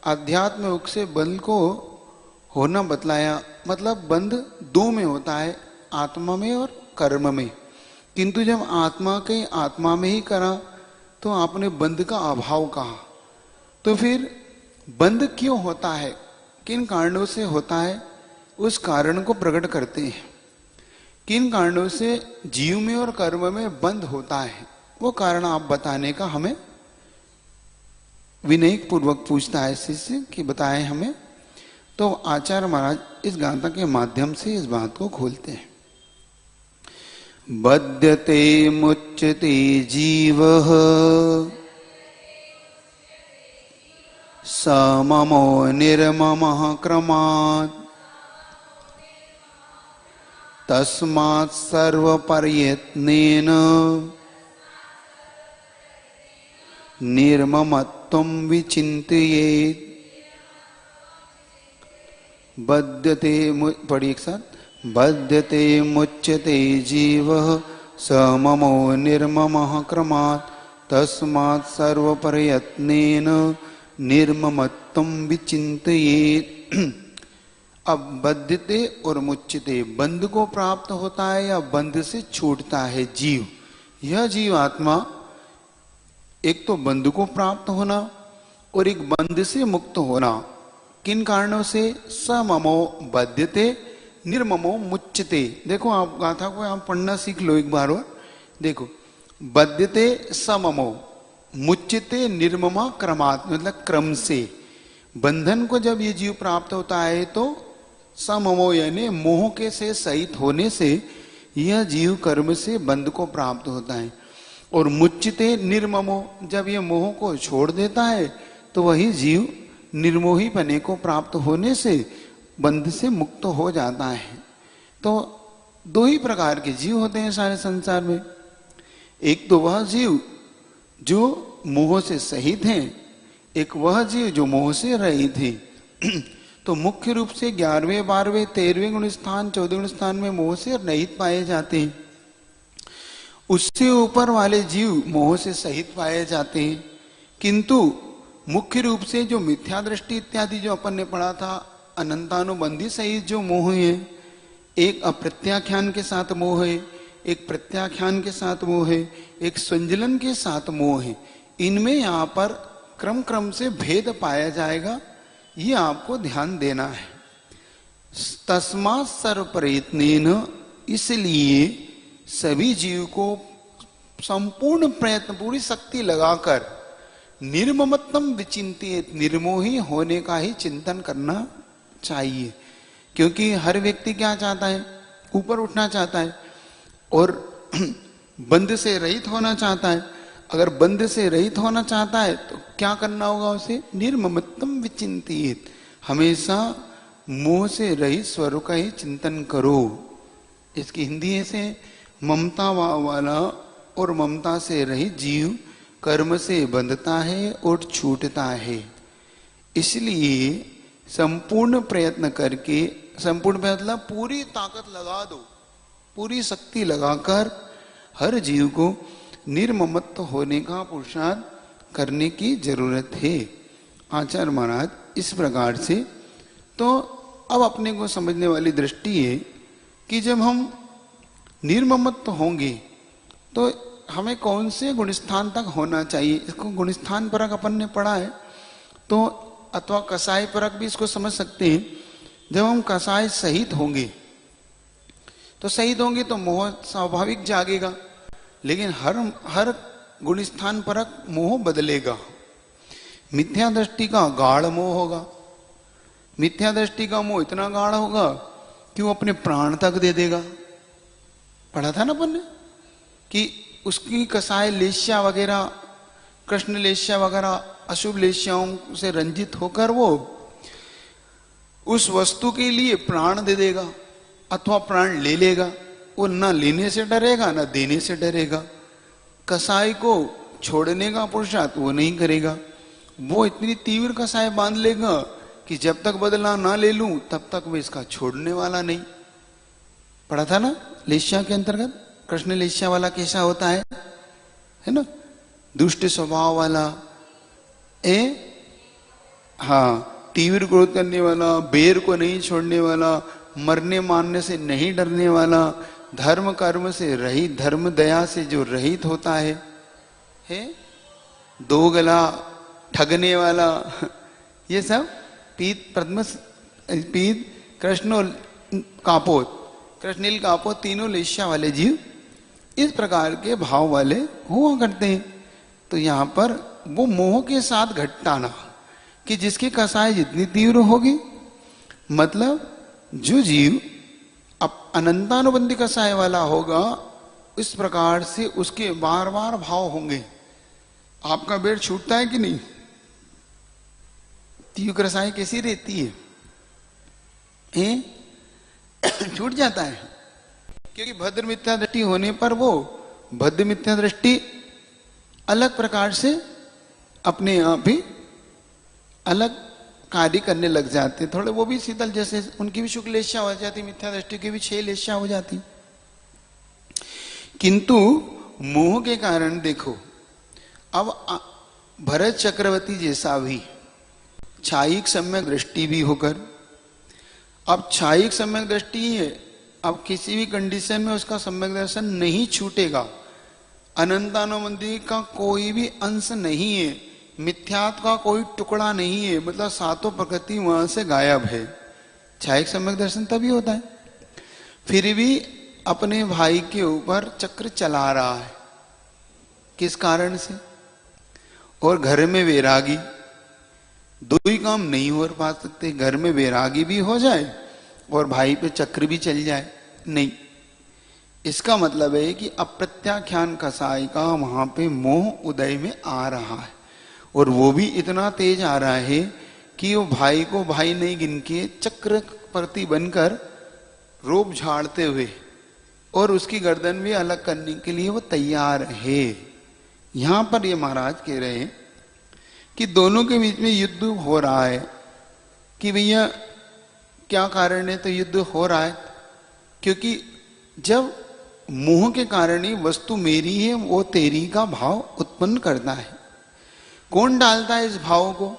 अध्यात्म योग से बंध को होना बतलाया। मतलब बंध दो में होता है, आत्मा में और कर्म में। किंतु जब आत्मा के आत्मा में ही करा तो आपने बंध का अभाव कहा। तो फिर बंध क्यों होता है, किन कारणों से होता है, उस कारण को प्रकट करते हैं। किन कारणों से जीव में और कर्म में बंध होता है, वो कारण आप बताने का हमें विनय पूर्वक पूछता है शिष्य कि बताएं हमें। तो आचार्य महाराज इस गाथा के माध्यम से इस बात को खोलते हैं। बध्यते मुच्यते जीवः सममो निर्ममः क्रमात् तस्मात् सर्वपर्यत्नेन निर्ममत्वं विचिन्तयेत्। बध्यते, पढ़िए एक साथ। बध्यते मुच्यते जीवः सममो निर्ममः क्रमात् तस्मात् सर्वपर्यत्नेन निर्ममत्वं विचिन्तयेत्। अब बद्धते और मुच्यते, बंध को प्राप्त होता है या बंध से छूटता है जीव। यह जीव आत्मा एक तो बंध को प्राप्त होना और एक बंध से मुक्त होना। किन कारणों से? सममो बध्यते निर्ममो मुच्यते। देखो आप गाथा को आप पढ़ना सीख लो एक बार और देखो। बध्यते सममो, मुच्यते निर्ममा क्रमात्, मतलब क्रम से। बंधन को जब ये जीव प्राप्त होता है तो सममो यानी मोह के से सहित होने से यह जीव कर्म से बंध को प्राप्त होता है। और मुच्यते निर्ममो, जब ये मोह को छोड़ देता है तो वही जीव निर्मोही बने को प्राप्त होने से बंध से मुक्त हो जाता है। तो दो ही प्रकार के जीव होते हैं सारे संसार में। एक तो वह जीव जो मोह से सहित हैं, एक वह जीव जो मोह से रहित है। तो मुख्य रूप से 11वें 12वें 13वें गुण स्थान 14वें गुण स्थान में मोह से रहित पाए जाते हैं। उससे ऊपर वाले जीव मोह से सहित पाए जाते हैं। किंतु मुख्य रूप से जो मिथ्या दृष्टि इत्यादि जो अपन ने पढ़ा था, अनंतानुबंधी सहित जो मोह है, एक अप्रत्याख्यान के साथ मोह है, एक प्रत्याख्यान के साथ मोह है, एक संजलन के साथ मोह है। इनमें यहाँ पर क्रम क्रम से भेद पाया जाएगा, ये आपको ध्यान देना है। तस्मात् सर्वप्रयत्नेन, इसलिए सभी जीव को संपूर्ण प्रयत्न पूरी शक्ति लगाकर निर्ममत्वम विचिंतित, निर्मोही होने का ही चिंतन करना चाहिए। क्योंकि हर व्यक्ति क्या चाहता है? ऊपर उठना चाहता है और बंध से रहित होना चाहता है। अगर बंध से रहित होना चाहता है तो क्या करना होगा उसे? निर्ममत्वम विचिंतित, हमेशा मोह से रहित स्वरूप का ही चिंतन करो। इसकी हिंदी ऐसे, ममता वाला और ममता से रहित जीव कर्म से बंधता है और छूटता है। इसलिए संपूर्ण प्रयत्न करके, संपूर्ण मतलब पूरी ताकत लगा दो, पूरी शक्ति लगाकर हर जीव को निर्ममत्व होने का पुरुषार्थ करने की जरूरत है। आचार्य महाराज इस प्रकार से। तो अब अपने को समझने वाली दृष्टि है कि जब हम निर्ममत्व होंगे तो हमें कौन से गुणस्थान तक होना चाहिए। इसको गुणस्थान परक अपन ने पढ़ा है, तो अथवा कसाय परक भी इसको समझ सकते हैं। जब हम कसाय सहित होंगे तो सहित होंगे तो मोह स्वाभाविक जागेगा, लेकिन हर गुणस्थान परक मोह बदलेगा। मिथ्या दृष्टि का गाढ़ मोह होगा। मिथ्या दृष्टि का मोह इतना गाढ़ होगा कि वो अपने प्राण तक दे देगा। पढ़ा था ना अपन ने कि उसकी कसाय लेश्या वगैरह, कृष्ण लेश्या वगैरह अशुभ लेश्याओं से रंजित होकर वो उस वस्तु के लिए प्राण दे देगा अथवा प्राण ले लेगा। वो ना लेने से डरेगा ना देने से डरेगा। कसाई को छोड़ने का पुरुषार्थ वो नहीं करेगा। वो इतनी तीव्र कसाय बांध लेगा कि जब तक बदला ना ले लूं तब तक मैं इसका छोड़ने वाला नहीं। पढ़ा था ना लेश्या के अंतर्गत। कृष्ण लेश्या वाला कैसा होता है ना? दुष्ट स्वभाव वाला हाँ, तीव्र क्रोध करने वाला, बेर को नहीं छोड़ने वाला, मरने मारने से नहीं डरने वाला, धर्म कर्म से रहित, धर्म दया से जो रहित होता है दो गला, ठगने वाला, ये सब पीत पद्म, पीत कृष्ण कापोत, कृष्णिल कापोत, तीनों लेश्या वाले जीव इस प्रकार के भाव वाले हुआ करते हैं। तो यहां पर वो मोह के साथ घटाना कि जिसकी कसाई जितनी तीव्र होगी, मतलब जो जीव अब अनंतानुबंधी कसाय वाला होगा, इस प्रकार से उसके बार बार भाव होंगे। आपका बेर छूटता है कि नहीं? तीव्र कसाई कैसी रहती है? छूट जाता है, क्योंकि भद्र मिथ्या दृष्टि होने पर वो भद्र मिथ्या दृष्टि अलग प्रकार से अपने आप ही अलग कार्य करने लग जाते थोड़े। वो भी शीतल जैसे उनकी भी शुक्ल लेशा हो जाती, मिथ्या दृष्टि की भी 6 लेशा हो जाती। किंतु मोह के कारण देखो, अब भरत चक्रवर्ती जैसा भी छायिक सम्यक दृष्टि भी होकर, अब छायिक सम्यक दृष्टि है, अब किसी भी कंडीशन में उसका सम्यक दर्शन नहीं छूटेगा। अनंतानुबंधी का कोई भी अंश नहीं है, मिथ्यात्व का कोई टुकड़ा नहीं है, मतलब सातों प्रकृति वहां से गायब है। छायिक सम्यक दर्शन तभी होता है। फिर भी अपने भाई के ऊपर चक्र चला रहा है, किस कारण से? और घर में वैरागी, दो ही काम नहीं हो पा सकते, घर में वैरागी भी हो जाए और भाई पे चक्र भी चल जाए, नहीं। इसका मतलब है कि अप्रत्याख्यान कसाई का वहां पे मोह उदय में आ रहा है, और वो भी इतना तेज आ रहा है कि वो भाई को भाई नहीं गिन के चक्र प्रति बनकर रोब झाड़ते हुए और उसकी गर्दन भी अलग करने के लिए वो तैयार है। यहां पर ये महाराज कह रहे हैं कि दोनों के बीच में युद्ध हो रहा है कि भैया क्या कारण है? तो युद्ध हो रहा है क्योंकि जब मोह के कारण ही वस्तु मेरी है वो तेरी का भाव उत्पन्न करता है। कौन डालता है इस भाव को?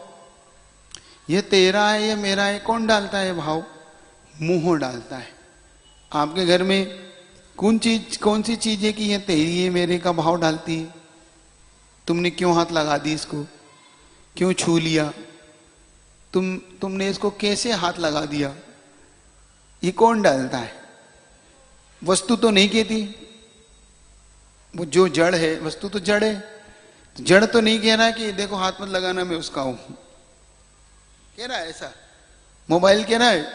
ये तेरा है, ये मेरा है, कौन डालता है भाव? मोह डालता है। आपके घर में कौन सी चीज है कि ये तेरी है मेरे का भाव डालती है? तुमने क्यों हाथ लगा दी इसको? क्यों छू लिया? तुमने इसको कैसे हाथ लगा दिया? ये कौन डालता है? वस्तु तो नहीं कहती, वो जो जड़ है, वस्तु तो जड़ है। जड़ तो नहीं कह रहा कि देखो हाथ मत लगाना मैं उसका हूं, कह रहा है ऐसा? मोबाइल कह रहा है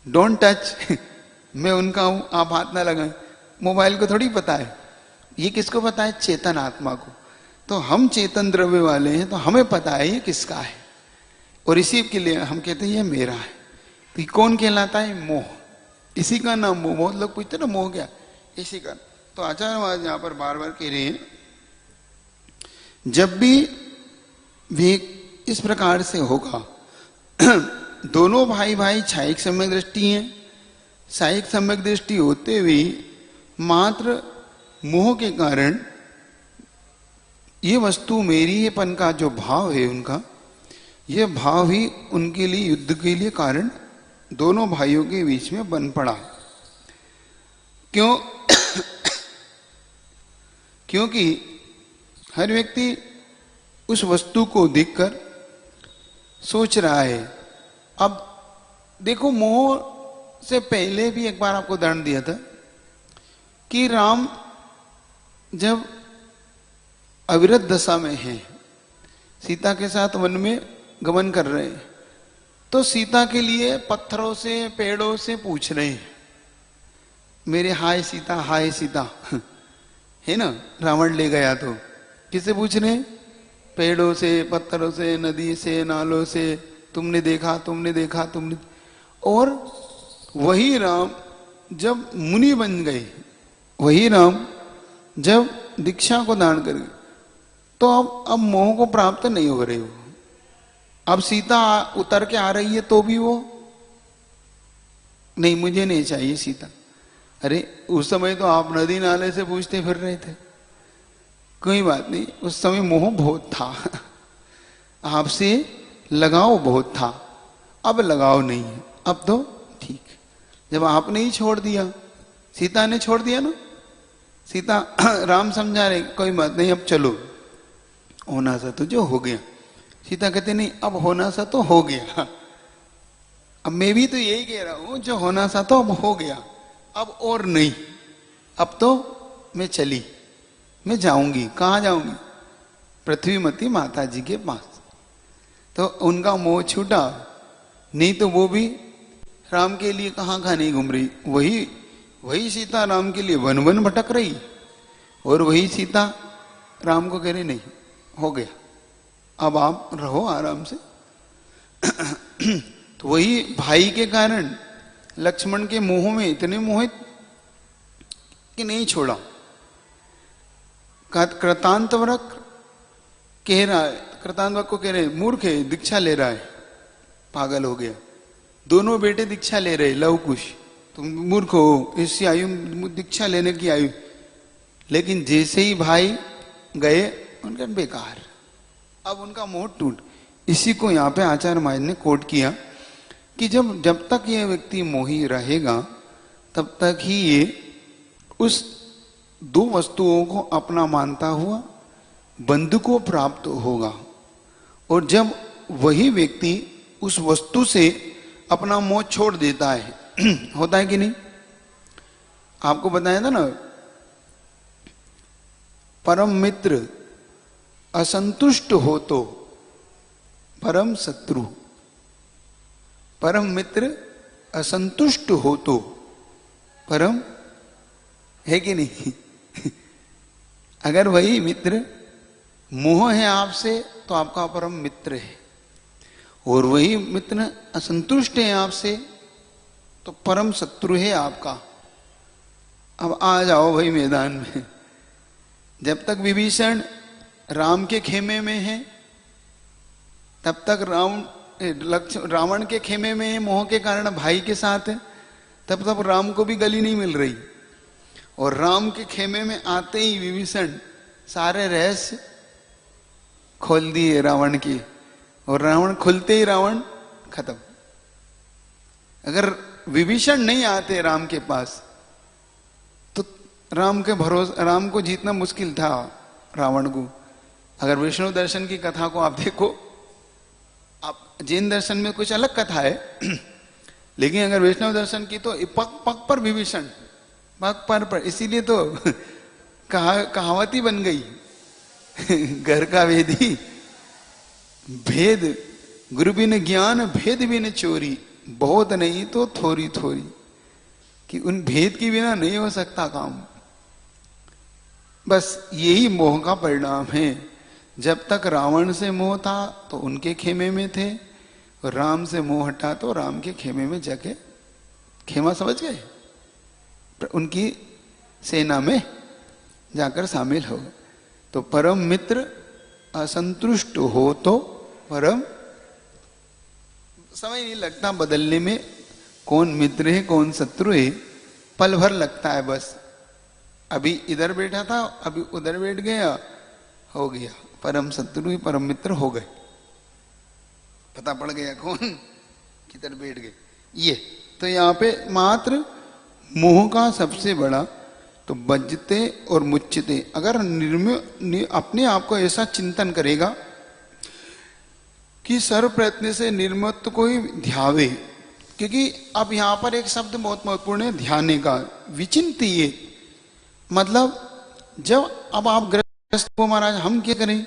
डोंट टच मैं उनका हूं, आप हाथ ना लगाएं। मोबाइल को थोड़ी पता है, ये किसको पता है? चेतन आत्मा को। तो हम चेतन द्रव्य वाले हैं, तो हमें पता है ये किसका है, और इसी के लिए हम कहते हैं ये मेरा है। तो ये कौन कहलाता है? मोह। इसी का नाम मोह। बहुत लोग पूछते ना मोह क्या, इसी का। तो आचार्य महाराज यहां पर बार बार कह रहे हैं, जब भी वे इस प्रकार से होगा दोनों भाई भाई छायिक सम्यक दृष्टि हैं, सायिक सम्यक दृष्टि होते हुए मात्र मोह के कारण ये वस्तु मेरी पन का जो भाव है उनका, ये भाव ही उनके लिए युद्ध के लिए कारण दोनों भाइयों के बीच में बन पड़ा। क्यों? क्योंकि हर व्यक्ति उस वस्तु को देखकर सोच रहा है। अब देखो, मोह से पहले भी एक बार आपको उदाहरण दिया था कि राम जब अविरत दशा में हैं, सीता के साथ वन में गमन कर रहे हैं, तो सीता के लिए पत्थरों से पेड़ों से पूछ रहे हैं, मेरे हाय सीता, हाय सीता है ना। रावण ले गया तो किससे पूछ रहे हैं? पेड़ों से, पत्थरों से, नदी से, नालों से, तुमने देखा, तुमने देखा, तुमने। और वही राम जब मुनि बन गए, वही राम जब दीक्षा को दान कर गए, तो अब मोह को प्राप्त नहीं हो रहे हो। अब सीता उतर के आ रही है तो भी वो नहीं, मुझे नहीं चाहिए सीता। अरे उस समय तो आप नदी नाले से पूछते फिर रहे थे। कोई बात नहीं, उस समय मोह बहुत था, आपसे लगाव बहुत था, अब लगाव नहीं है, अब तो ठीक। जब आपने ही छोड़ दिया, सीता ने छोड़ दिया ना, सीता राम समझा रहे कोई बात नहीं, अब चलो, होना सा तो जो हो गया। सीता कहते नहीं, अब होना सा तो हो गया। अब मैं भी तो यही कह रहा हूं, जो होना सा तो अब हो गया, अब और नहीं, अब तो मैं चली, मैं जाऊंगी। कहां जाऊंगी? पृथ्वीमती माता जी के पास। तो उनका मोह छूटा, नहीं तो वो भी राम के लिए कहां कहां नहीं घूम रही, वही सीता राम के लिए वन वन भटक रही, और वही सीता राम को कह रही नहीं, हो गया, अब आप रहो आराम से। तो वही भाई के कारण लक्ष्मण के मोह में इतने मोहित कि नहीं छोड़ा। कृतांतवरक कह रहा है, कृतांतवरक को कह रहे मूर्ख है, दीक्षा ले रहा है, पागल हो गया। दोनों बेटे दीक्षा ले रहे, लव कुश, तुम मूर्ख हो, इसी आयु दीक्षा लेने की आयु। लेकिन जैसे ही भाई गए, उनका बेकार, अब उनका मोह टूट। इसी को यहाँ पे आचार्य महाराज ने कोट किया कि जब तक ये व्यक्ति मोही रहेगा, तब तक ही ये उस दो वस्तुओं को अपना मानता हुआ बंधु को प्राप्त होगा। और जब वही व्यक्ति उस वस्तु से अपना मोह छोड़ देता है, होता है कि नहीं? आपको बताया था ना, परम मित्र असंतुष्ट हो तो परम शत्रु, परम मित्र असंतुष्ट हो तो परम, है कि नहीं? अगर वही मित्र मोह है आपसे, तो आपका परम मित्र है, और वही मित्र असंतुष्ट है आपसे, तो परम शत्रु है आपका। अब आ जाओ भाई मैदान में। जब तक विभीषण राम के खेमे में है, तब तक रावण के खेमे में है, मोह के कारण भाई के साथ है, तब तक राम को भी गली नहीं मिल रही। और राम के खेमे में आते ही विभीषण सारे रहस्य खोल दिए रावण की, और रावण खुलते ही रावण खत्म। अगर विभीषण नहीं आते राम के पास, तो राम को जीतना मुश्किल था रावण को। अगर विष्णु दर्शन की कथा को आप देखो, आप जैन दर्शन में कुछ अलग कथा है, लेकिन अगर वैष्णव दर्शन की तो पग पग पर विभीषण, पग पर, इसीलिए तो कहावती बन गई, घर का वेदी भेद, गुरु बिन ज्ञान भेद बिन चोरी, बहुत नहीं तो थोड़ी थोड़ी, कि उन भेद के बिना नहीं हो सकता काम। बस यही मोह का परिणाम है। जब तक रावण से मोह था तो उनके खेमे में थे, और राम से मोह हटा तो राम के खेमे में जाके, खेमा समझ गए, उनकी सेना में जाकर शामिल हो। तो परम मित्र असंतुष्ट हो तो परम, समय नहीं लगता बदलने में, कौन मित्र है कौन शत्रु है, पल भर लगता है बस। अभी इधर बैठा था, अभी उधर बैठ गया, हो गया, परम शत्रु ही परम मित्र हो गए, पता पड़ गया कौन किधर बैठ गए। ये तो यहाँ पे मात्र मोह का सबसे बड़ा, तो बजते और मुच्यते। अगर अपने आप को ऐसा चिंतन करेगा कि सर्व प्रयत्न से निर्मत्व को ही ध्यावे, क्योंकि अब यहां पर एक शब्द बहुत महत्वपूर्ण है, ध्याने का। विचिंतिये मतलब जब अब आप ग्रस्त हो महाराज, हम क्या करें,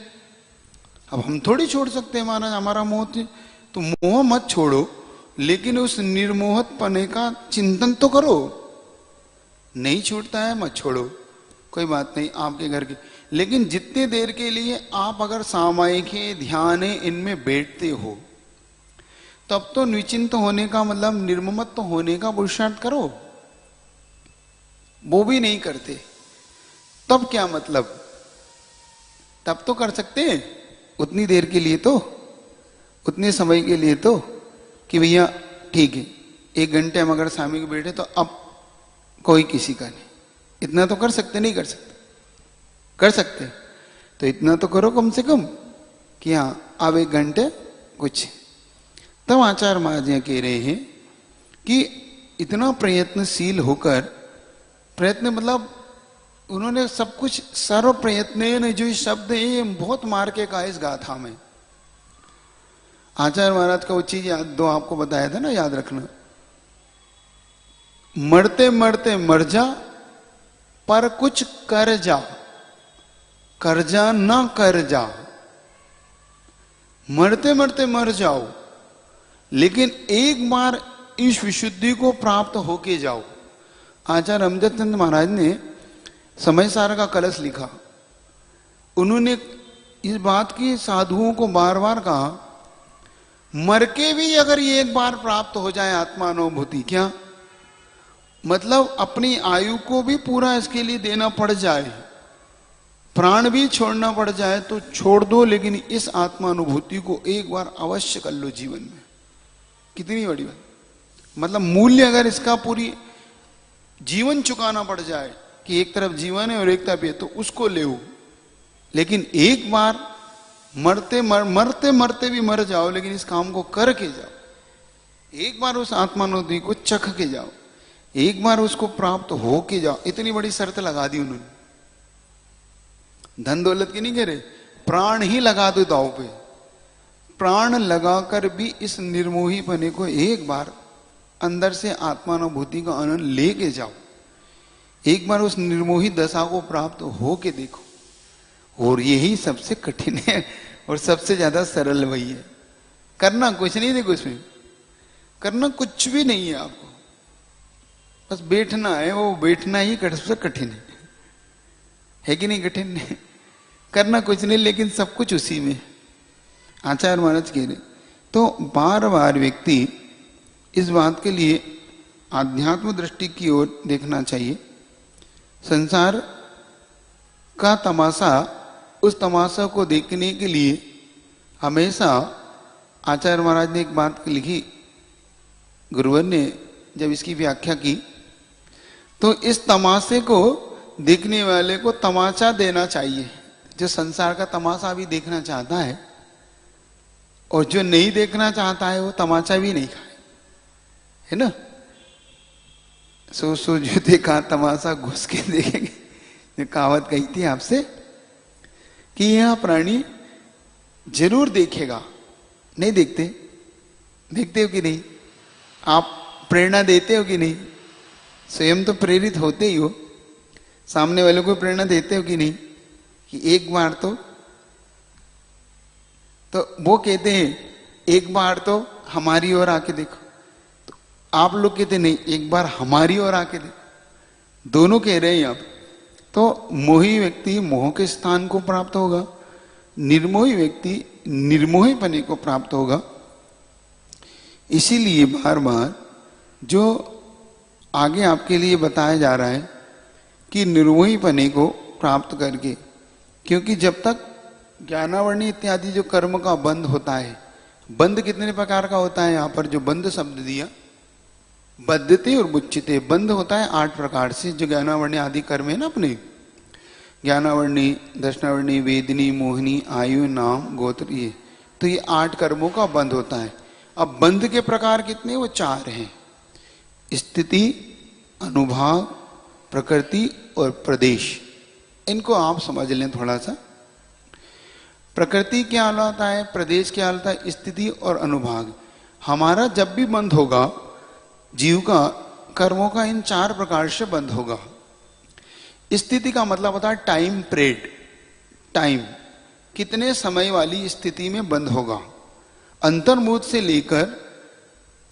अब हम थोड़ी छोड़ सकते हैं महाराज, हमारा मोह, तो मोह मत छोड़ो, लेकिन उस निर्मोहत पने का चिंतन तो करो। नहीं छूटता है मत छोड़ो, कोई बात नहीं, आपके घर की। लेकिन जितने देर के लिए आप अगर सामायिक ध्यान इनमें बैठते हो, तब तो निश्चिंत होने का मतलब निर्ममत्व होने का पुरुषार्थ करो। वो भी नहीं करते, तब क्या मतलब? तब तो कर सकते हैं उतनी देर के लिए, तो उतने समय के लिए, तो कि भैया ठीक है 1 घंटे हम अगर सामने बैठे तो अब कोई किसी का नहीं, इतना तो कर सकते, नहीं कर सकते? कर सकते, तो इतना तो करो कम से कम कि हाँ अब 1 घंटे कुछ। तब आचार्य महाराज कह रहे हैं कि इतना प्रयत्नशील होकर, प्रयत्न मतलब उन्होंने सब कुछ, सर्व प्रयत्न जो शब्द है बहुत मार के कहा इस गाथा में। आचार्य महाराज का वो चीज याद दो आपको बताया था ना, याद रखना। मरते मरते मर जा पर कुछ कर जा, कर जा ना कर जा। मरते मरते मर जाओ लेकिन एक बार इस विशुद्धि को प्राप्त होके जाओ। आचार्य अमजद चंद महाराज ने समय सार का कलश लिखा। उन्होंने इस बात की साधुओं को बार बार कहा, मर के भी अगर ये एक बार प्राप्त हो जाए आत्मानुभूति, क्या मतलब अपनी आयु को भी पूरा इसके लिए देना पड़ जाए, प्राण भी छोड़ना पड़ जाए तो छोड़ दो, लेकिन इस आत्मानुभूति को एक बार अवश्य कर लो जीवन में। कितनी बड़ी बात, मतलब मूल्य अगर इसका पूरी जीवन चुकाना पड़ जाए कि एक तरफ जीवन है और एक तरफ ये, तो उसको ले। लेकिन एक बार मरते मरते भी मर जाओ, लेकिन इस काम को करके जाओ। एक बार उस आत्मानुभूति को चख के जाओ, एक बार उसको प्राप्त हो के जाओ। इतनी बड़ी शर्त लगा दी उन्होंने। धन दौलत की नहीं कह रहे, प्राण ही लगा दो दांव पे। प्राण लगाकर भी इस निर्मोही पने को एक बार अंदर से आत्मानुभूति का आनंद लेके जाओ। एक बार उस निर्मोही दशा को प्राप्त हो के देखो। और यही सबसे कठिन है और सबसे ज्यादा सरल वही है। करना कुछ नहीं, देखो इसमें करना कुछ भी नहीं है आपको, बस बैठना है। वो बैठना ही सबसे कठिन है कि नहीं? कठिन है, करना कुछ नहीं, लेकिन सब कुछ उसी में। आचार्य महाराज कह रहे तो बार बार व्यक्ति इस बात के लिए आध्यात्म दृष्टि की ओर देखना चाहिए। संसार का तमाशा, उस तमाशा को देखने के लिए हमेशा आचार्य महाराज ने एक बात लिखी, गुरुवर ने जब इसकी व्याख्या की, तो इस तमाशे को देखने वाले को तमाचा देना चाहिए। जो संसार का तमाशा भी देखना चाहता है और जो नहीं देखना चाहता है वो तमाचा भी नहीं खाए, है ना। सो जो देखा तमाशा घुस के देखेंगे। जो कहावत कही थी आपसे कि यह प्राणी जरूर देखेगा। नहीं देखते? देखते हो कि नहीं? आप प्रेरणा देते हो कि नहीं? स्वयं तो प्रेरित होते ही हो, सामने वाले को प्रेरणा देते हो कि नहीं कि एक बार तो वो कहते हैं एक बार तो हमारी ओर आके देखो, तो आप लोग कहते नहीं एक बार हमारी ओर आके देखो। दोनों कह रहे हैं आप। तो मोही व्यक्ति मोह के स्थान को प्राप्त होगा, निर्मोही व्यक्ति निर्मोही पने को प्राप्त होगा। इसीलिए बार बार जो आगे आपके लिए बताया जा रहा है कि निर्मोही पने को प्राप्त करके, क्योंकि जब तक ज्ञानावरणी इत्यादि जो कर्म का बंध होता है, बंध कितने प्रकार का होता है? यहाँ पर जो बंध शब्द दिया, बद्धते और मुच्यते, बंध होता है 8 प्रकार से। जो ज्ञानावरणी आदि कर्म है ना अपने, ज्ञानावरणी, दर्शनावरणी, वेदिनी, मोहिनी, आयु, नाम, गोत्र, ये तो ये 8 कर्मों का बंध होता है। अब बंध के प्रकार कितने? वो 4 हैं। स्थिति, अनुभाग, प्रकृति और प्रदेश। इनको आप समझ लें थोड़ा सा। प्रकृति क्या होता है, प्रदेश क्या होता है, स्थिति और अनुभाग। हमारा जब भी बंध होगा जीव का, कर्मों का इन 4 प्रकार से बंध होगा। स्थिति का मतलब होता है टाइम पीरियड, टाइम, कितने समय वाली स्थिति में बंध होगा। अंतर्मुख से लेकर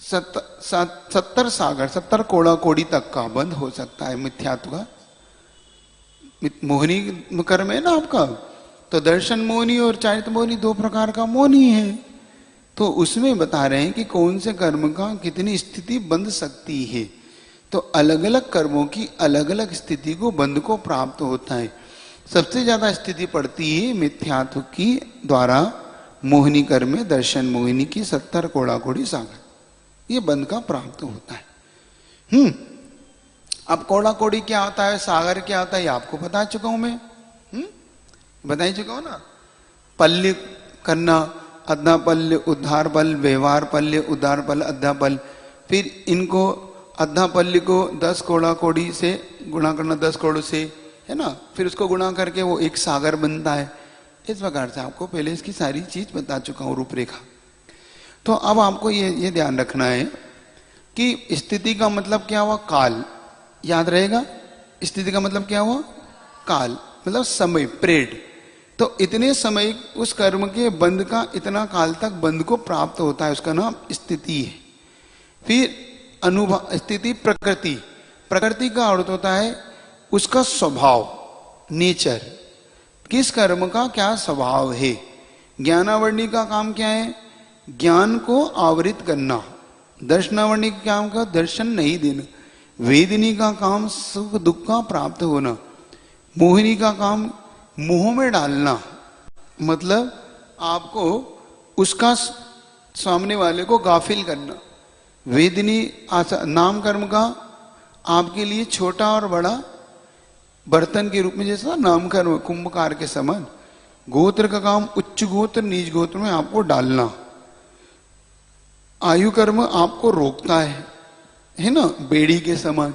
70 सागर, 70 कोड़ा कोड़ी तक का बंध हो सकता है मिथ्यात्व का। मोहिनी कर्म है ना आपका, तो दर्शन मोहिनी और चारित्र मोहिनी 2 प्रकार का मोहिनी है। तो उसमें बता रहे हैं कि कौन से कर्म का कितनी स्थिति बंध सकती है। तो अलग अलग कर्मों की अलग अलग स्थिति को बंध को प्राप्त होता है। सबसे ज्यादा स्थिति पड़ती है मिथ्यात्व की द्वारा मोहिनी कर्म में, दर्शन मोहिनी की 70 कोड़ा कोड़ी सागर, ये बंध का प्राप्त होता है। अब कोड़ा कोड़ी क्या होता है, सागर क्या होता है, ये आपको बता चुका हूं मैं, बता ही चुका हूं ना। पल्य करना, अध्यापल्य, उद्धार पल, व्यवहार पल्य, उद्धार पल, अध्यापल। फिर इनको अध्यापल्य को 10 कोड़ा कोड़ी से गुणा करना, 10 करोड़ से, है ना, फिर उसको गुणा करके वो एक सागर बनता है। इस प्रकार से आपको पहले इसकी सारी चीज बता चुका हूं, रूपरेखा। तो अब आपको ये ध्यान रखना है कि स्थिति का मतलब क्या हुआ? काल। याद रहेगा, स्थिति का मतलब क्या हुआ? काल, मतलब समय, पीरियड। तो इतने समय उस कर्म के बंध का, इतना काल तक बंध को प्राप्त होता है, उसका नाम स्थिति है। फिर अनुभव, स्थिति प्रकृति। प्रकृति का अर्थ होता है उसका स्वभाव, नेचर, किस कर्म का क्या स्वभाव है। ज्ञानावरणी का काम क्या है? ज्ञान को आवृत करना। दर्शनावरणी का काम का दर्शन नहीं देना। वेदिनी का काम सुख दुख का प्राप्त होना। मोहिनी का काम मोह में डालना, मतलब आपको उसका, सामने वाले को गाफिल करना। वेदिनी नाम कर्म का आपके लिए छोटा और बड़ा बर्तन के रूप में, जैसा नाम कर्म कुंभकार के समान। गोत्र का काम उच्च गोत्र नीच गोत्र में आपको डालना। आयु कर्म आपको रोकता है ना, बेड़ी के समान।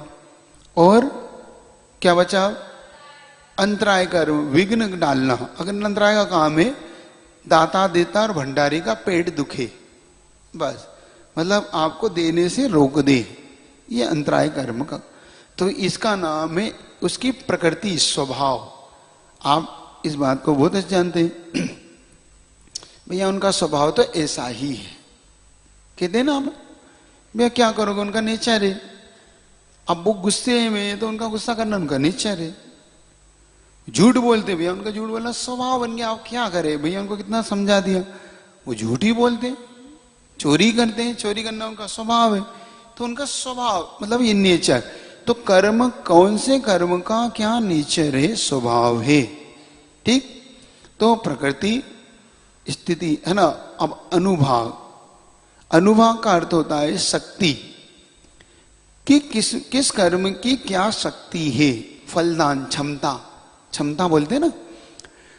और क्या बचा? अंतराय कर्म, विघ्न डालना। अगर अंतराय का काम है दाता देता और भंडारी का पेट दुखे, बस, मतलब आपको देने से रोक दे, ये अंतराय कर्म का। तो इसका नाम है उसकी प्रकृति, स्वभाव। आप इस बात को बहुत अच्छे जानते हैं भैया, उनका स्वभाव तो ऐसा ही है। कहते हैं ना आप, भैया क्या करोगे, उनका नेचर है। अब वो गुस्से में, तो उनका गुस्सा करना उनका नेचर है। झूठ बोलते भैया, उनका झूठ बोलना स्वभाव बन गया। आप क्या करें भैया, उनको कितना समझा दिया, वो झूठ ही बोलते। चोरी करते हैं, चोरी करना उनका स्वभाव है। तो उनका स्वभाव मतलब ये नेचर। तो कर्म, कौन से कर्म का क्या नेचर है, स्वभाव है, ठीक। तो प्रकृति, स्थिति, है ना। अब अनुभाग, अनुभाग का अर्थ होता है शक्ति, कि किस कर्म की क्या शक्ति है। फलदान, क्षमता, क्षमता बोलते हैं ना।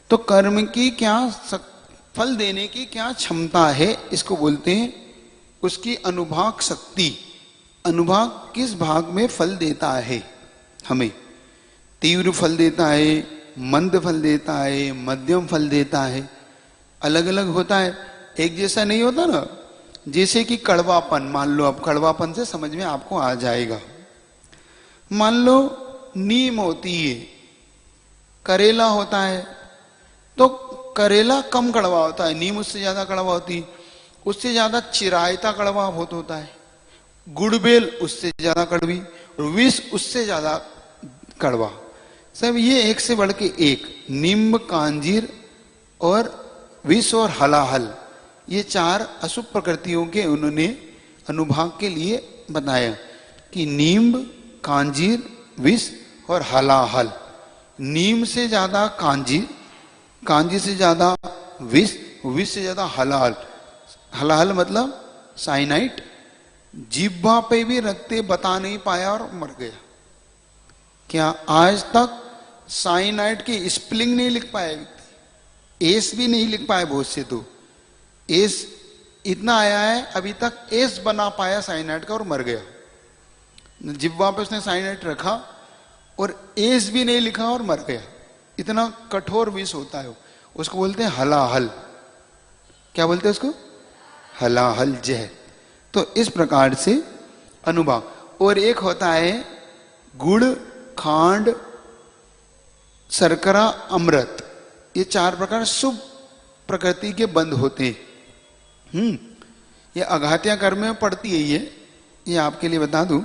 तो कर्म की क्या फल देने की क्या क्षमता है, इसको बोलते हैं उसकी अनुभाग शक्ति। अनुभाग किस भाग में फल देता है हमें? तीव्र फल देता है, मंद फल देता है, मध्यम फल देता है, अलग अलग होता है, एक जैसा नहीं होता ना। जैसे कि कड़वापन, मान लो, अब कड़वापन से समझ में आपको आ जाएगा। मान लो नीम होती है, करेला होता है, तो करेला कम कड़वा होता है, नीम उससे ज्यादा कड़वा होती है, उससे ज्यादा चिरायता कड़वा बहुत होता है। गुड़बेल उससे ज्यादा कड़वी, और विष उससे ज्यादा कड़वा। सब ये एक से बढ़ के एक। नींब, कांजीर और विष और हलाहल, ये 4 अशुभ प्रकृतियों के उन्होंने अनुभाग के लिए बताया कि नींब, कांजीर, विष और हलाहल। नीम से ज्यादा कांजीर, कांजीर से ज्यादा विष, विष से ज्यादा हलाहल। हलाहल मतलब साइनाइट। जिह्वा पे भी रखते बता नहीं पाया और मर गया। क्या आज तक साइनाइट की स्पेलिंग नहीं लिख पाया व्यक्ति, एस भी नहीं लिख पाए बहुत से। तो एस इतना आया है, अभी तक एस बना पाया साइनाइट का और मर गया। जिह्वा पे उसने साइनाइट रखा और एस भी नहीं लिखा और मर गया। इतना कठोर विष होता है। उसको बोलते हैं हलाहल। क्या बोलते हैं उसको? हलाहल जहर। तो इस प्रकार से अनुभाग। और एक होता है गुड़, खांड, शर्करा, अमृत। ये 4 प्रकार शुभ प्रकृति के बंध होते हैं। ये अघात्या कर्म में पड़ती है। ये आपके लिए बता दूं,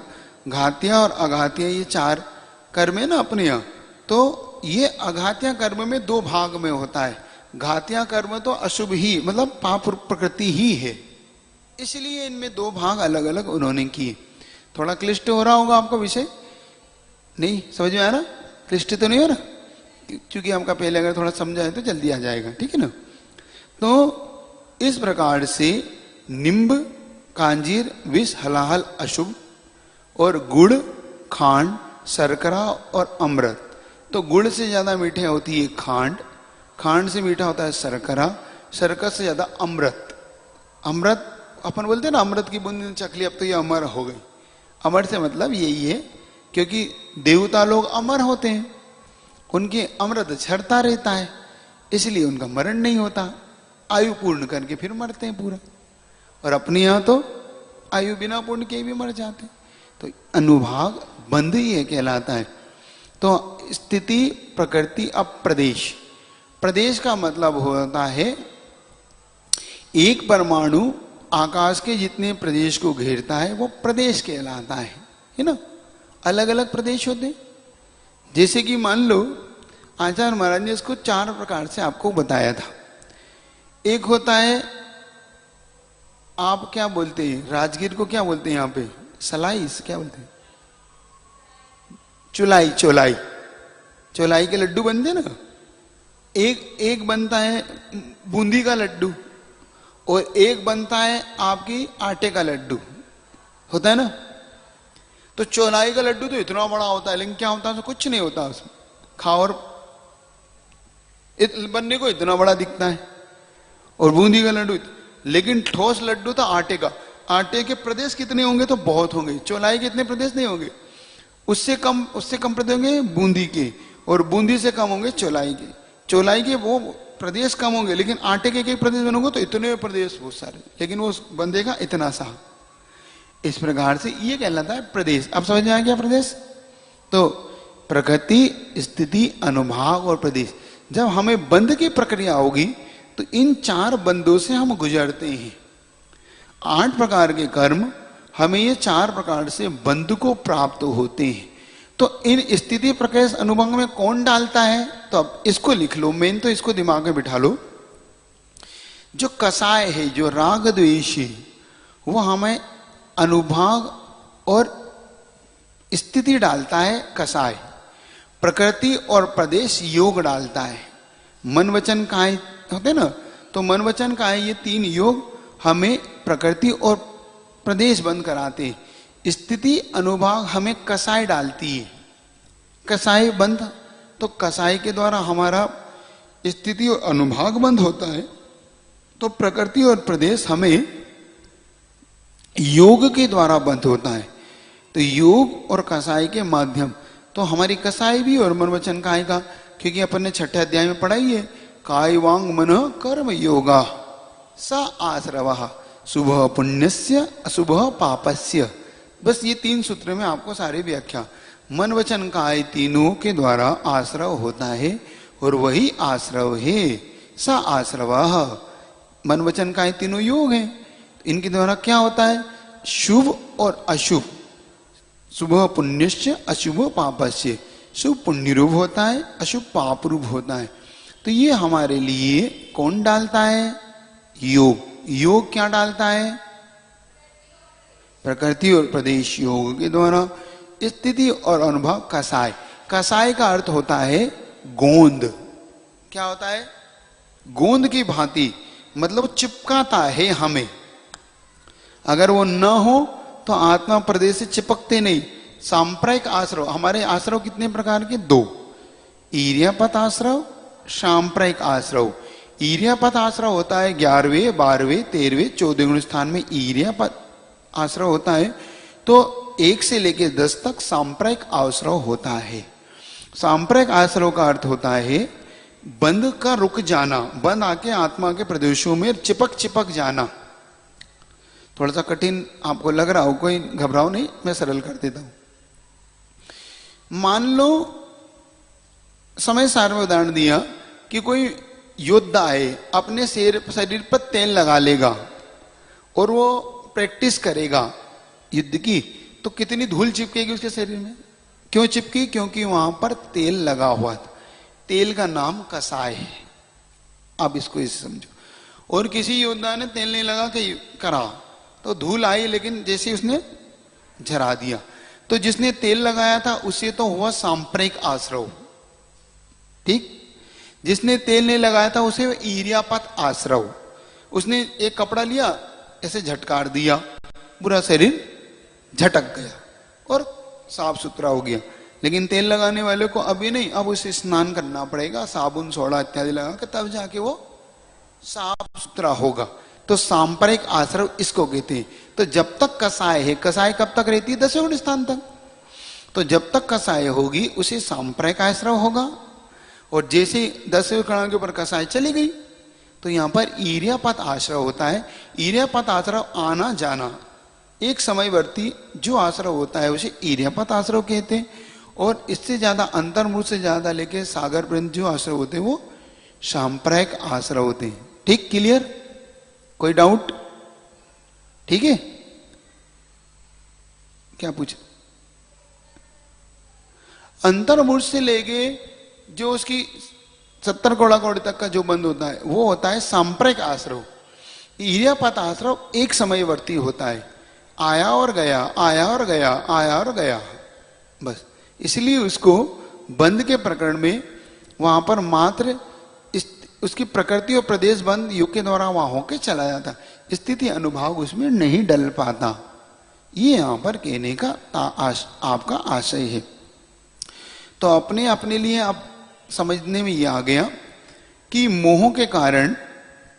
घात्या और अघात्या ये 4 कर्म है ना अपने यहाँ। तो ये अघात्या कर्म में 2 भाग में होता है। घात्या कर्म तो अशुभ ही, मतलब पाप प्रकृति ही है, इसलिए इनमें 2 भाग अलग अलग उन्होंने किए। थोड़ा क्लिष्ट हो रहा होगा आपको विषय, नहीं समझ में आ रहा? क्लिष्ट तो नहीं हो रहा, क्योंकि हमका पहले अगर थोड़ा समझाए तो जल्दी आ जाएगा, ठीक है ना। तो इस प्रकार से निम्ब, कांजीर, विष, हलाहल अशुभ, और गुड़, खांड, शर्करा और अमृत। तो गुड़ से ज्यादा मीठे होती है खांड, खांड से मीठा होता है शर्करा, शर्कत से ज्यादा अमृत। अमृत अपन बोलते हैं ना, अमृत की बूंद चखली, अब तो ये अमर हो गई। अमर से मतलब यही है, क्योंकि देवता लोग अमर होते हैं, उनके अमृत झरता रहता है, इसलिए उनका मरण नहीं होता, आयु पूर्ण करके फिर मरते हैं पूरा। और अपने यहाँ तो आयु बिना पूर्ण के भी मर जाते। तो अनुभाग बंध ही कहलाता है। तो स्थिति, प्रकृति, अब प्रदेश। प्रदेश का मतलब होता है एक परमाणु आकाश के जितने प्रदेश को घेरता है वो प्रदेश कहलाता है ना। अलग अलग प्रदेश होते हैं। जैसे कि मान लो आचार्य महाराज ने इसको 4 प्रकार से आपको बताया था। एक होता है, आप क्या बोलते हैं, राजगीर को क्या बोलते हैं यहाँ पे, सलाई क्या बोलते हैं, चुलाई, चोलाई, चोलाई के लड्डू बनते हैं ना। एक बनता है बूंदी का लड्डू, और एक बनता है आपकी आटे का लड्डू, होता है ना। तो चौलाई का लड्डू तो इतना बड़ा होता है, लेकिन क्या होता है, कुछ नहीं होता उसमें, खाओ और बनने को इतना बड़ा दिखता है। और बूंदी का लड्डू, लेकिन ठोस लड्डू था आटे का। आटे के प्रदेश कितने होंगे, तो बहुत होंगे। चौलाई के इतने प्रदेश नहीं होंगे, उससे कम प्रदेश होंगे बूंदी के, और बूंदी से कम होंगे चौलाई के। चौलाई के वो प्रदेश कम होंगे, लेकिन आटे के एक प्रदेश बनोगे तो इतने प्रदेश बहुत सारे, लेकिन वो बंदेगा इतना सा। इस प्रकार से ये कहलाता है प्रदेश। अब समझ में आ गया प्रदेश। तो प्रकृति, स्थिति, अनुभाग और प्रदेश। जब हमें बंध की प्रक्रिया होगी तो इन 4 बंधों से हम गुजरते हैं। 8 प्रकार के कर्म हमें ये 4 प्रकार से बंध को प्राप्त होते हैं। तो इन स्थिति, प्रकाश, अनुभंग में कौन डालता है, तो अब इसको लिख लो, मेन तो इसको दिमाग में बिठा लो। जो कसाय है, जो राग द्वेष है, वो हमें अनुभाग और स्थिति डालता है कसाय। प्रकृति और प्रदेश योग डालता है। मन वचन काय होते ना, तो मन वचन काय ये 3 योग हमें प्रकृति और प्रदेश बंद कराते हैं। स्थिति, अनुभाग हमें कसाय डालती है। कसाय बंद, तो कसाय के द्वारा हमारा स्थिति और अनुभाग बंद होता है। तो प्रकृति और प्रदेश हमें योग के द्वारा बंद होता है। तो योग और कसाय के माध्यम, तो हमारी कसाय भी और मन वचन काय का, क्योंकि अपन ने 6ठे अध्याय में पढ़ाई है, काय वांग मन कर्म योगा स आश्रवः शुभ पुण्यस्य अशुभ पापस्य। बस ये 3 सूत्र में आपको सारी व्याख्या। मन वचन काय तीनों के द्वारा आश्रव होता है, और वही आश्रव है स आश्रवः। मन वचन काय तीनों योग हैं, इनके द्वारा क्या होता है, शुभ और अशुभ। शुभ पुण्यस्य अशुभ पापस्य, शुभ पुण्य रूप होता है, अशुभ पाप रूप होता है। तो ये हमारे लिए कौन डालता है, योग। योग क्या डालता है, प्रकृति और प्रदेश योग के द्वारा। स्थिति और अनुभव कसाय। कसाय का अर्थ होता है गोंद। क्या होता है, गोंद की भांति, मतलब चिपकाता है हमें। अगर वो न हो तो आत्मा प्रदेश से चिपकते नहीं। सांप्रदायिक आश्रव, हमारे आश्रव कितने प्रकार के, 2। ईर्यापत आश्रव, सांप्रदायिक आश्रव। ईर्यापत आश्रव होता है 11वें, 12वें, 13वें, 14वें स्थान में ईर्यापत आश्रव होता है। तो 1 से लेकर 10 तक सांप्रदायिक आश्रव होता है। सांप्रदायिक आश्रव का अर्थ होता है बंध का रुक जाना, बंध आके आत्मा के प्रदेशों में चिपक जाना। थोड़ा सा कठिन आपको लग रहा हो, कोई घबराओ नहीं, मैं सरल कर देता हूं। मान लो समय सार में उदाहरण दिया कि कोई योद्धा है, अपने शरीर पर तेल लगा लेगा और वो प्रैक्टिस करेगा युद्ध की, तो कितनी धूल चिपकेगी उसके शरीर में। क्यों चिपकी, क्योंकि वहां पर तेल लगा हुआ था। तेल का नाम कसाय है। अब इसको इसे समझो। और किसी योद्धा ने तेल नहीं लगा के करा तो धूल आई, लेकिन जैसे उसने झरा दिया। तो जिसने तेल लगाया था उसे तो हुआ सांप्रदायिक आश्रव, ठीक। जिसने तेल नहीं लगाया था उसे ईर्यापत आश्रव। उसने एक कपड़ा लिया, ऐसे झटकार दिया, पूरा शरीर झटक गया और साफ सुथरा हो गया। लेकिन तेल लगाने वाले को अभी नहीं, अब उसे स्नान करना पड़ेगा, साबुन सोडा इत्यादि लगा के तब जाके वो साफ सुथरा होगा। तो सांप्रदायिक आश्रव इसको कहते हैं। तो जब तक कसाय है, कसाय कब तक रहती है? 10वें गुण स्थान तक। तो जब तक कसाय होगी उसे सांप्रदायिक आश्रव होगा। और जैसे 10वें कणा के ऊपर कसाय चली गई तो यहां पर ईर्यापत आश्रव होता है। ईर्यापत आश्रव आना जाना, एक समयवर्ती जो आश्रव होता है उसे ईर्यापत आश्रव कहते हैं। और इससे ज्यादा अंतर्मुख से ज्यादा लेके सागर पर्यंत जो आश्रव होते हैं वो सांप्रदायिक आश्रव होते हैं। ठीक, क्लियर? कोई डाउट? ठीक है, क्या पूछे? अंतर्मुख से लेके जो उसकी 70 कौड़ा कौड़ी तक का जो बंद होता है वो होता है सांप्रदायिक आश्रव। ईर्यापत आश्रव एक समयवर्ती होता है, आया और गया, आया और गया, आया और गया, बस। इसलिए उसको बंद के प्रकरण में वहां पर मात्र उसकी प्रकृति और प्रदेश बंद योग के द्वारा वहां होके चला जाता, स्थिति अनुभाग उसमें नहीं डल पाता। ये यहां पर कहने का आपका आशय है। तो अपने अपने लिए आप समझने में ये आ गया कि मोह के कारण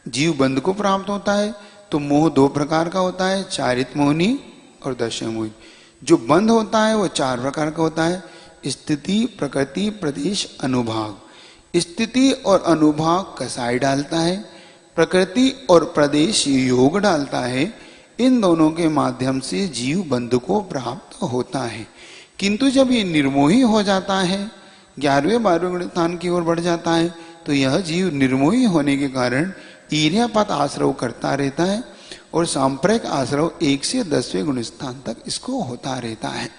जीव बंध को प्राप्त होता है। तो मोह दो प्रकार का होता है, चारित मोहिनी और दशा मोहिनी। जो बंध होता है वो 4 प्रकार का होता है, स्थिति, प्रकृति, प्रदेश, अनुभाग। स्थिति और अनुभाग कसाय डालता है, प्रकृति और प्रदेश योग डालता है। इन दोनों के माध्यम से जीव बंध को प्राप्त होता है। किंतु जब ये निर्मोही हो जाता है, 11वें 12वें गुण स्थान की ओर बढ़ जाता है, तो यह जीव निर्मोही होने के कारण ईर्यापत आश्रव करता रहता है और सांप्रदायिक आश्रव 1 से 10वें गुण स्थान तक इसको होता रहता है।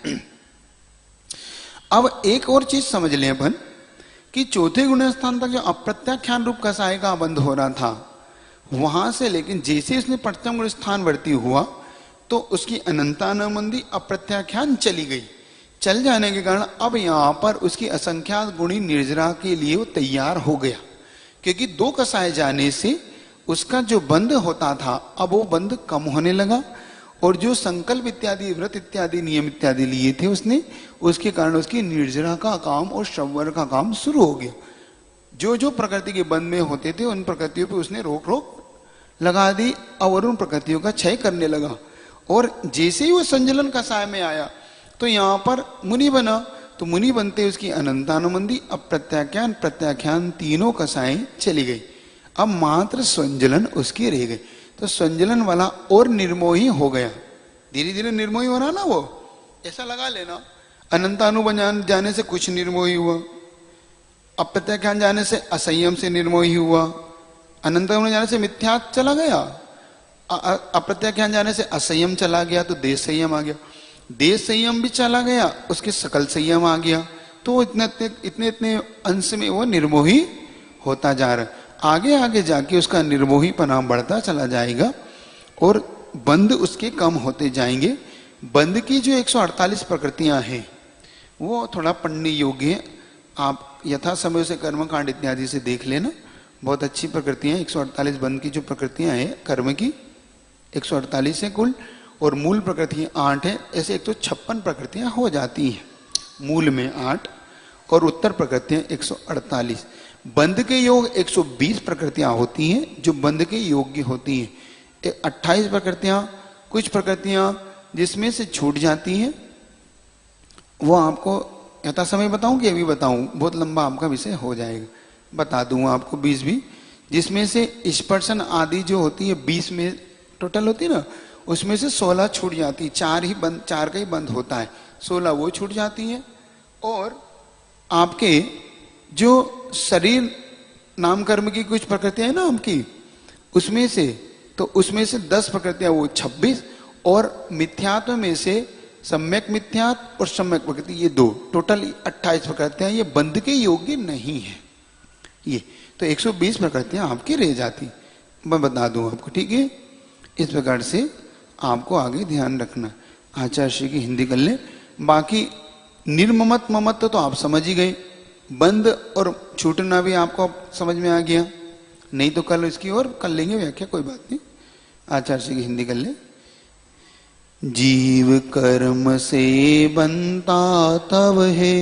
अब एक और चीज समझ लें अपन कि 4थे गुण स्थान तक जो अप्रत्याख्यान रूप कसाय का बंध हो रहा था वहां से, लेकिन जैसे उसने 5वें गुण स्थान वर्ती हुआ तो उसकी अनंतानुबंधी अप्रत्याख्यान चली गई। चल जाने के कारण अब यहां पर उसकी असंख्यात गुणी निर्जरा के लिए वो तैयार हो गया, क्योंकि 2 कसाय जाने से उसका जो बंध होता था अब वो बंध कम होने लगा। और जो संकल्प इत्यादि, व्रत इत्यादि, नियम इत्यादि लिए थे उसने, उसके कारण उसकी निर्जरा का काम और श्रवण का काम शुरू हो गया। जो जो प्रकृति के बंध में होते थे उन प्रकृतियों पे उसने रोक लगा दी और उन प्रकृतियों का क्षय करने लगा। और जैसे ही वो संजलन कसाय में आया तो यहां पर मुनि बना। तो मुनि बनते उसकी अनंतानुबंधी, अप्रत्याख्यान, प्रत्याख्यान तीनों कसाएं चली गई। अब मात्र संजलन उसकी रह गई। तो संजलन वाला और निर्मोही हो गया, धीरे धीरे निर्मोही हो रहा ना वो, ऐसा लगा लेना। अनंतानुबंध जाने से कुछ निर्मोही हुआ, अप्रत्याख्यान जाने से असंयम से निर्मोही हुआ, अनंतानुबंध जाने से मिथ्या चला गया, अप्रत्याख्यान जाने से असंयम चला गया तो देश संयम आ गया, देश संयम भी चला गया उसके सकल संयम आ गया। तो इतने इतने अंश में वो निर्मोही होता जा रहा है। आगे आगे जाके उसका निर्मोहीपना बढ़ता चला जाएगा और बंध उसके कम होते जाएंगे। बंध की जो 148 प्रकृतियां हैं वो थोड़ा पढ़ने योग्य है। आप यथा समय से कर्मकांड इत्यादि से देख लेना, बहुत अच्छी प्रकृतियां। 148 बंध की जो प्रकृतियां हैं कर्म की 148 है कुल, और मूल प्रकृतियां 8 है। ऐसे 156 प्रकृतियां हो जाती हैं, मूल में 8 और उत्तर प्रकृतियां 148। बंध के योग 120 प्रकृतियां होती हैं जो बंध के योग्य होती हैं। 28 प्रकृतियां, कुछ प्रकृतियां जिसमें से छूट जाती हैं, वो आपको यथा समय बताऊं कि अभी बताऊं? बहुत लंबा आपका विषय हो जाएगा, बता दूंगा आपको 20 भी, जिसमें से स्पर्शन आदि जो होती है 20 में टोटल होती है ना, उसमें से 16 छूट जाती है। 4 का ही बंद होता है, 16 वो छूट जाती है। और आपके जो शरीर नाम कर्म की कुछ प्रकृतियां है ना आपकी, उसमें से 10 प्रकृतियां वो 26, और मिथ्यात्व में से सम्यक मिथ्यात्व और सम्यक प्रकृति ये 2, टोटल 28 प्रकृतियां ये बंध के योग्य नहीं है। ये तो 120 प्रकृतियां आपकी रह जाती, मैं बता दूं आपको, ठीक है। इस प्रकार से आपको आगे ध्यान रखना। आचार्य श्री की हिंदी कर ले। बाकी निर्ममत ममत्व तो आप समझ ही गए, बंद और छूटना भी आपको समझ में आ गया। नहीं तो कल इसकी और कर लेंगे व्याख्या, कोई बात नहीं। आचार्य श्री की हिंदी कर ले। जीव कर्म से बनता तब है,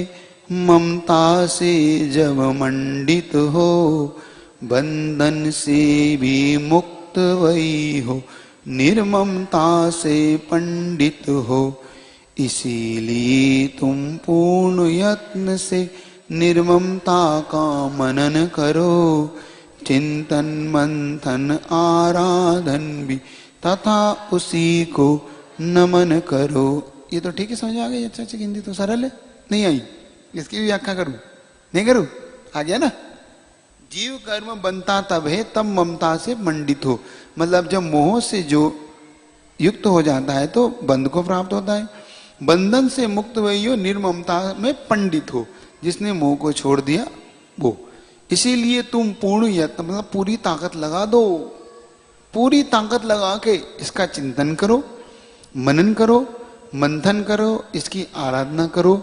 ममता से जब मंडित हो, बंधन से भी मुक्त वही हो, निर्ममता से पंडित हो। इसीलिए तुम पूर्ण यत्न से निर्ममता का मनन करो, चिंतन मंथन आराधन भी तथा उसी को नमन करो। ये तो ठीक है, समझ आ गई? अच्छा अच्छा, हिंदी तो सरल है, नहीं आई? इसकी भी व्याख्या करूं? नहीं करूं? आ गया ना? जीव कर्म बनता तब है तब ममता से मंडित हो, मतलब जब मोह से जो युक्त हो जाता है तो बंध को प्राप्त होता है। बंधन से मुक्त वही हो, निर्ममता में पंडित हो, जिसने मोह को छोड़ दिया वो। इसीलिए तुम पूर्ण यत्न, मतलब पूरी ताकत लगा दो, पूरी ताकत लगा के इसका चिंतन करो, मनन करो, मंथन करो, इसकी आराधना करो,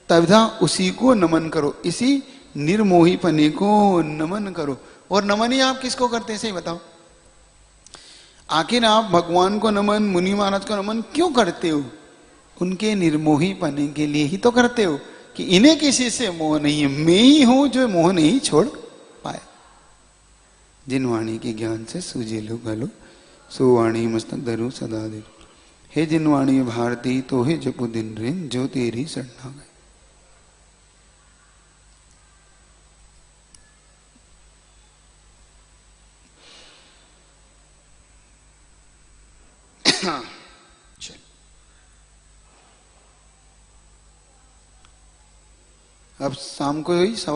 तथा उसी को नमन करो, इसी निर्मोही पने को नमन करो। और नमन ही आप किसको करते हैं, सही बताओ? आखिर आप भगवान को नमन, मुनि महाराज को नमन क्यों करते हो? उनके निर्मोही पने के लिए ही तो करते हो, कि इन्हें किसी से मोह नहीं है, मैं ही हूं जो मोह नहीं छोड़ पाए। जिन वाणी के ज्ञान से सूझे लो गलो, सो वाणी मस्तक धरू सदा दे। हे जिन वाणी भारती तो हे जपु दिन रिन, जो तेरी शरणा गए। चल, अब शाम को ही सवा